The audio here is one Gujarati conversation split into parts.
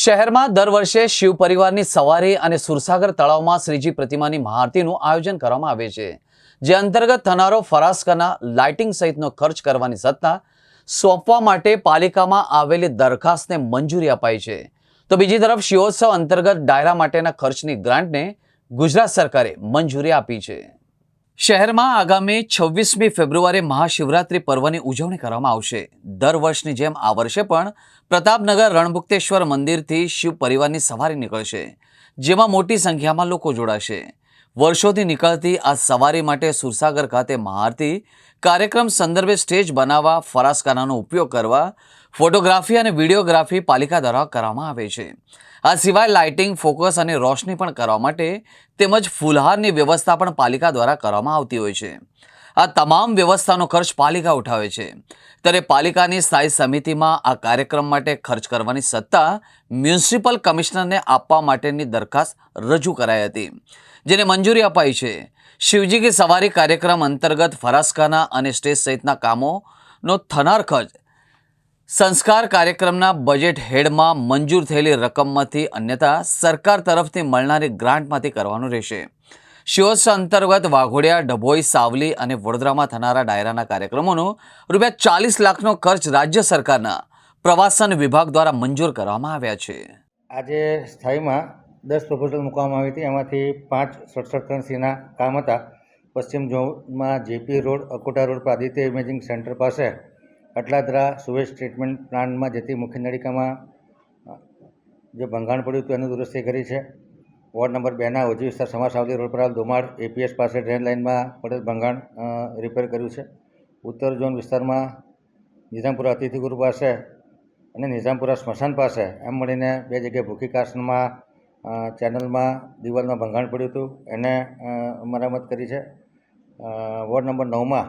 શહેરમાં દર વર્ષે શિવ પરિવારની સવારી અને સુરસાગર તળાવમાં શ્રીજી પ્રતિમાની મહાઆરતીનું આયોજન કરવામાં આવે છે, જે અંતર્ગત થનારો ફરાસ્કાના લાઇટિંગ સહિતનો ખર્ચ કરવાની સત્તા સોંપવા માટે પાલિકામાં આવેલી દરખાસ્તને મંજૂરી અપાઈ છે, તો બીજી તરફ શિવોત્સવ અંતર્ગત ડાયરા માટેના ખર્ચની ગ્રાન્ટને ગુજરાત સરકારે મંજૂરી આપી છે। શહેરમાં આગામી 26મી ફેબ્રુઆરી મહાશિવરાત્રી પર્વની ઉજવણી કરવામાં આવશે। દર વર્ષની જેમ આ વર્ષે પણ પ્રતાપનગર રણબુક્તેશ્વર મંદિરથી શિવ પરિવારની સવારી નીકળશે, જેમાં મોટી સંખ્યામાં લોકો જોડાશે। વર્ષોથી નીકળતી આ સવારી માટે સુરસાગર ખાતે મહાઆરતી કાર્યક્રમ સંદર્ભે સ્ટેજ બનાવવા, ફરાસખાનાનો ઉપયોગ કરવા, ફોટોગ્રાફી અને વિડીયોગ્રાફી પાલિકા દ્વારા કરવામાં આવે છે। આ સિવાય લાઇટિંગ, ફોકસ અને રોશની પણ કરવા માટે તેમજ ફૂલહારની વ્યવસ્થા પણ પાલિકા દ્વારા કરવામાં આવતી હોય છે। આ તમામ વ્યવસ્થાનો ખર્ચ પાલિકા ઉઠાવે છે, ત્યારે પાલિકાની સ્થાયી સમિતિમાં આ કાર્યક્રમ માટે ખર્ચ કરવાની સત્તા મ્યુનિસિપલ કમિશનરને આપવા માટેની દરખાસ્ત રજૂ કરાઈ હતી, જેને મંજૂરી અપાઈ છે। શિવજી કી સવારી કાર્યક્રમ અંતર્ગત ફરાસખાના અને સ્ટેજ સહિતના કામોનો થનાર ખર્ચ સંસ્કાર કાર્યક્રમના બજેટ હેડમાં મંજૂર થયેલી રકમમાંથી અન્યથા સરકાર તરફથી મળનારી ગ્રાન્ટમાંથી કરવાનું રહેશે। શિવોત્સવ અંતર્ગત વાઘોડિયા, ડભોઈ, સાવલી અને વડોદરામાં થનારા ડાયરાના કાર્યક્રમોનો ₹40 લાખનો ખર્ચ રાજ્ય સરકારના પ્રવાસન વિભાગ દ્વારા મંજૂર કરવામાં આવ્યા છે। આજે સ્થાયીમાં 10 પ્રપોઝલ મૂકવામાં આવી હતી, એમાંથી 5 સડસઠ કામ હતા। પશ્ચિમ ઝોનમાં જેપી રોડ, અકોટા રોડ પર આદિત્ય ઇમેજિંગ સેન્ટર પાસે, અટલાદરા સુવેજ ટ્રીટમેન્ટ પ્લાન્ટમાં જતી મુખ્ય નળિકામાં જે ભંગાણ પડ્યું હતું એની દુરસ્તી કરી છે। વોર્ડ નંબર 2ના ઓજી વિસ્તાર સમાસાવલી રોડ પર આવેલ દોમાળ એપીએસ પાસે ડ્રેન લાઇનમાં પડેલ ભંગાણ રિપેર કર્યું છે। ઉત્તર ઝોન વિસ્તારમાં નિઝામપુરા અતિથિગૃહ પાસે અને નિઝામપુરા સ્મશાન પાસે એમ મળીને 2 જગ્યાએ ભૂખી કાસ્ટમાં ચેનલમાં દિવાલમાં ભંગાણ પડ્યું હતું, એને મરામત કરી છે। વોર્ડ નંબર 9માં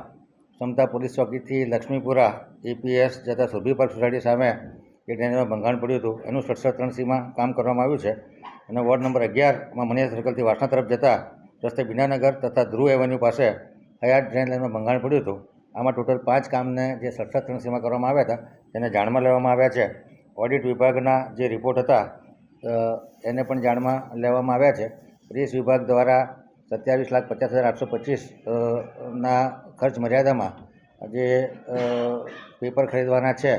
સમતા પોલીસ ચોકીથી લક્ષ્મીપુરા એપીએસ જતા સુરભી પાર્ક સોસાયટી સામે જે ડ્રેનેજમાં ભંગાણ પડ્યું હતું એનું 67 કામ કરવામાં આવ્યું છે। અને વોર્ડ નંબર 11માં મનિયા સર્કલથી વાસણા તરફ જતા રસ્તે બીનાનગર તથા ધ્રુવ એવન્યુ પાસે હયાત ડ્રેન લાઇનમાં ભંગાણ પડ્યું હતું। આમાં ટોટલ 5 કામને જે 67 કરવામાં આવ્યા હતા તેને જાણમાં લેવામાં આવ્યા છે। ઓડિટ વિભાગના જે રિપોર્ટ હતા એને પણ જાણમાં લેવામાં આવ્યા છે। પોલીસ વિભાગ દ્વારા 27,50,825ના ખર્ચ મર્યાદામાં જે પેપર ખરીદવાના છે,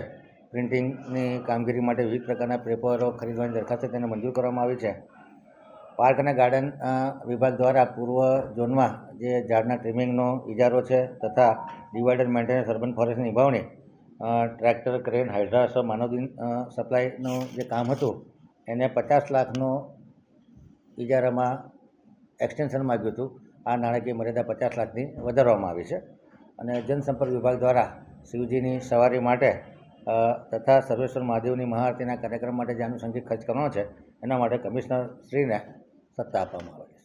પ્રિન્ટિંગની કામગીરી માટે વિવિધ પ્રકારના પેપરો ખરીદવાની દરખાસ્ત તેને મંજૂર કરવામાં આવી છે। પાર્ક અને ગાર્ડન વિભાગ દ્વારા પૂર્વ ઝોનમાં જે ઝાડના ટ્રીમિંગનો ઇજારો છે તથા ડિવાઇડર મેન્ટેનન્સ, અર્બન ફોરેસ્ટની નિભાવણી, ટ્રેક્ટર, ક્રેન, હાઇડ્રા માનવદિન સપ્લાયનું જે કામ હતું એને 50 લાખનો ઇજારામાં એક્સટેન્શન માગ્યું હતું। આ નાણાકીય મર્યાદા 50 લાખની વધારવામાં આવી છે। અને જનસંપર્ક વિભાગ દ્વારા શિવજીની સવારી માટે તથા સર્વેશ્વર મહાદેવની મહાઆરતીના કાર્યક્રમ માટે જે આનુષંગિક ખર્ચ કરવાનો છે એના માટે કમિશનર શ્રીને સત્તા આપવામાં આવે છે।